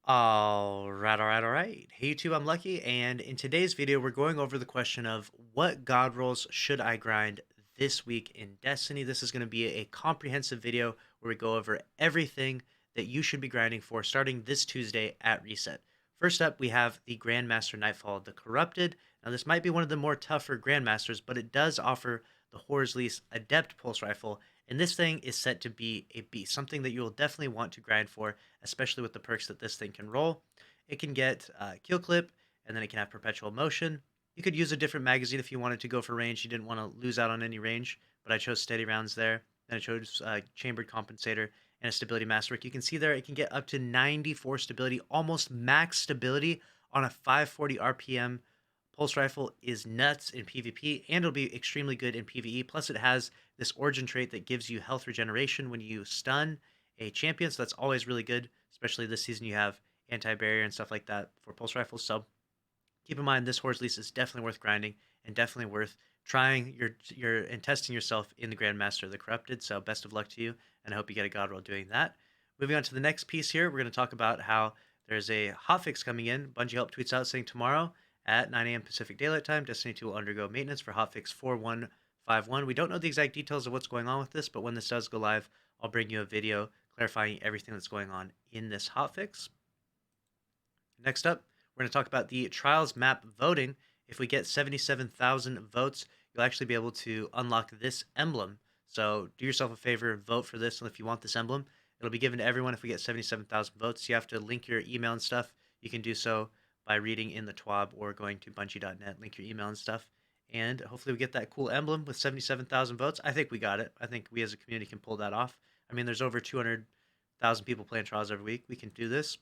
All right. Hey YouTube, I'm Lucky, and in today's video, we're going over the question of what god rolls should I grind this week in Destiny. This is going to be a comprehensive video where we go over everything that you should be grinding for starting this Tuesday at reset. First up, we have the Grandmaster Nightfall, the Corrupted. Now, this might be one of the more tougher Grandmasters, but it does offer the Horsley's Adept Pulse Rifle, and this thing is set to be a beast, something that you will definitely want to grind for, especially with the perks that this thing can roll. It can get kill clip, and then it can have perpetual motion. You could use a different magazine if you wanted to go for range. You didn't want to lose out on any range, but I chose steady rounds there. Then I chose chambered compensator and a stability masterwork. You can see there it can get up to 94 stability, almost max stability on a 540 RPM. Pulse rifle is nuts in PvP, and it'll be extremely good in PvE. Plus, it has this origin trait that gives you health regeneration when you stun a champion, so that's always really good, especially this season you have anti-barrier and stuff like that for pulse rifles. So keep in mind this horse lease is definitely worth grinding and definitely worth trying your and testing yourself in the Grandmaster of the Corrupted. So best of luck to you, and I hope you get a god roll doing that. Moving on to the next piece here, we're going to talk about how there's a hotfix coming in. Bungie Help tweets out saying tomorrow at 9 a.m. Pacific Daylight Time, Destiny 2 will undergo maintenance for hotfix 4151. We don't know the exact details of what's going on with this, but when this does go live, I'll bring you a video clarifying everything that's going on in this hotfix. Next up, we're going to talk about the Trials map voting. If we get 77,000 votes, you'll actually be able to unlock this emblem. So do yourself a favor, vote for this, and if you want this emblem, it'll be given to everyone if we get 77,000 votes. You have to link your email and stuff. You can do so by reading in the TWAB or going to bungie.net, link your email and stuff. And hopefully we get that cool emblem with 77,000 votes. I think we got it. I think we as a community can pull that off. I mean, there's over 200,000 people playing Trials every week. We can do this.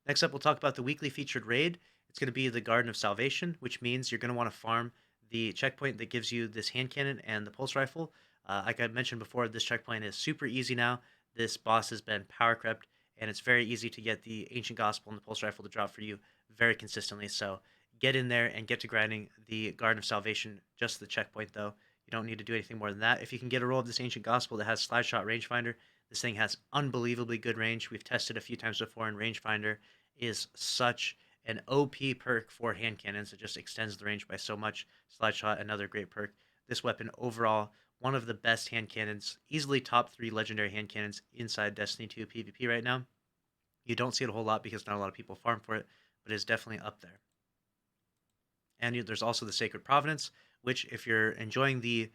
Next up, we'll talk about the weekly featured raid. It's going to be the Garden of Salvation, which means you're going to want to farm the checkpoint that gives you this hand cannon and the pulse rifle. Like I mentioned before, this checkpoint is super easy now. This boss has been power crept, and it's very easy to get the Ancient Gospel and the pulse rifle to drop for you very consistently. So get in there and get to grinding the Garden of Salvation, just the checkpoint though. You don't need to do anything more than that. If you can get a roll of this Ancient Gospel that has slide shot rangefinder, this thing has unbelievably good range. We've tested a few times before, and rangefinder is such an OP perk for hand cannons. It just extends the range by so much. Slide shot, another great perk. This weapon overall, one of the best hand cannons, easily top 3 legendary hand cannons inside Destiny 2 PvP right now. You don't see it a whole lot because not a lot of people farm for it, but it's definitely up there. And there's also the Sacred Providence, which if you're enjoying the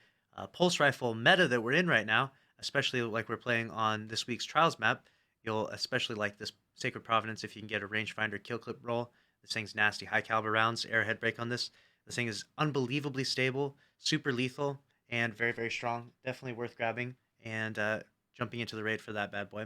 pulse rifle meta that we're in right now, especially like we're playing on this week's Trials map, you'll especially like this Sacred Providence if you can get a rangefinder kill clip roll. This thing's nasty. High caliber rounds, arrowhead break on this. This thing is unbelievably stable, super lethal, and very, very strong. Definitely worth grabbing and jumping into the raid for that bad boy.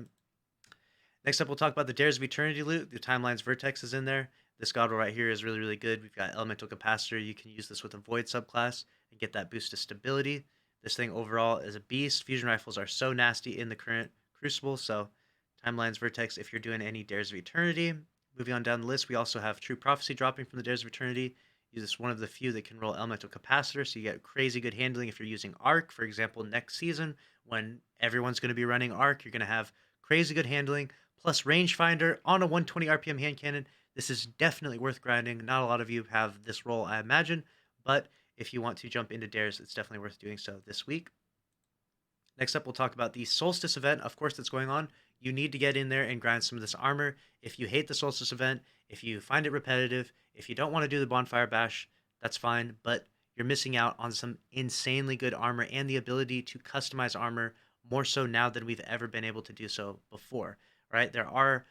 Next up, we'll talk about the Dares of Eternity loot. The Timeline's Vertex is in there. This godroll right here is really, really good. We've got Elemental Capacitor. You can use this with a Void subclass and get that boost of stability. This thing overall is a beast. Fusion rifles are so nasty in the current Crucible, so Timeline's Vertex if you're doing any Dares of Eternity. Moving on down the list, we also have True Prophecy dropping from the Dares of Eternity. Use this one of the few that can roll Elemental Capacitor, so you get crazy good handling if you're using Arc. For example, next season, when everyone's going to be running Arc, you're going to have crazy good handling, plus rangefinder on a 120 RPM hand cannon. This is definitely worth grinding. Not a lot of you have this roll, I imagine, but if you want to jump into Dares, it's definitely worth doing so this week. Next up, we'll talk about the Solstice event, of course, that's going on. You need to get in there and grind some of this armor. If you hate the Solstice event, if you find it repetitive, if you don't want to do the Bonfire Bash, that's fine, but you're missing out on some insanely good armor and the ability to customize armor more so now than we've ever been able to do so before, right? There are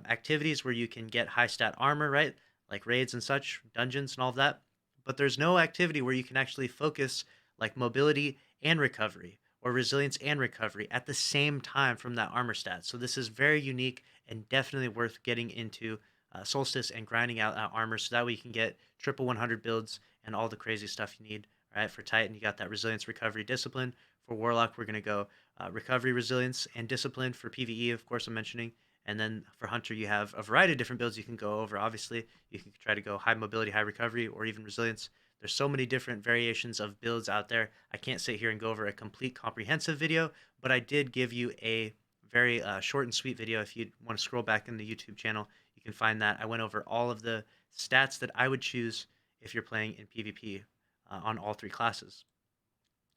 activities where you can get high stat armor, right? Like raids and such, dungeons and all of that. But there's no activity where you can actually focus like mobility and recovery or resilience and recovery at the same time from that armor stat. So this is very unique and definitely worth getting into Solstice and grinding out armor so that way you can get triple 100 builds and all the crazy stuff you need. Right, for Titan, you got that resilience, recovery, discipline. For Warlock, we're going to go recovery, resilience, and discipline. For PvE, of course, I'm mentioning. And then for Hunter, you have a variety of different builds you can go over. Obviously, you can try to go high mobility, high recovery, or even resilience. There's so many different variations of builds out there. I can't sit here and go over a complete comprehensive video, but I did give you a very short and sweet video. If you want to scroll back in the YouTube channel, you can find that. I went over all of the stats that I would choose if you're playing in PvP on all 3 classes.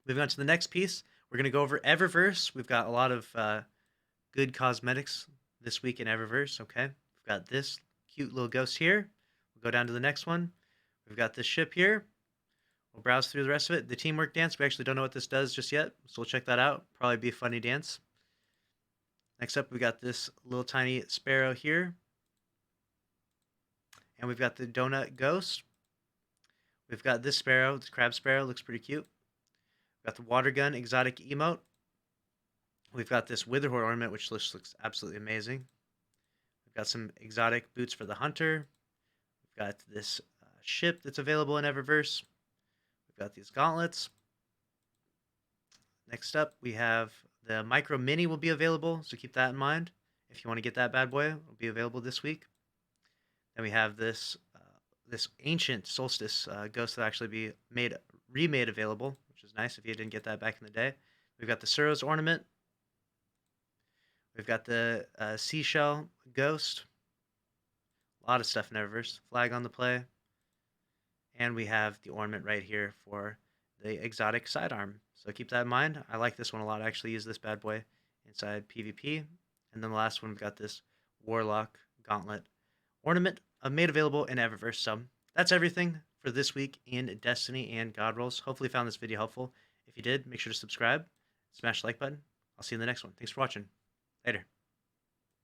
Moving on to the next piece, we're going to go over Eververse. We've got a lot of good cosmetics this week in Eververse, okay? We've got this cute little ghost here. We'll go down to the next one. We've got this ship here. We'll browse through the rest of it. The teamwork dance, we actually don't know what this does just yet, so we'll check that out. Probably be a funny dance. Next up, we got this little tiny sparrow here. And we've got the donut ghost. We've got this sparrow, this crab sparrow, looks pretty cute. We've got the water gun exotic emote. We've got this witherhoard ornament, which looks absolutely amazing. We've got some exotic boots for the hunter. We've got this ship that's available in Eververse. We've got these gauntlets. Next up, we have the micro mini will be available, so keep that in mind. If you want to get that bad boy, it'll be available this week. Then we have this this ancient Solstice ghost that actually be remade available, which is nice if you didn't get that back in the day. We've got the Suros ornament. We've got the seashell ghost. A lot of stuff in Eververse. Flag on the play. And we have the ornament right here for the exotic sidearm. So keep that in mind. I like this one a lot. I actually use this bad boy inside PvP. And then the last one, we've got this Warlock Gauntlet ornament made available in Eververse. So that's everything for this week in Destiny and God Rolls. Hopefully you found this video helpful. If you did, make sure to subscribe, smash the like button. I'll see you in the next one. Thanks for watching. Later.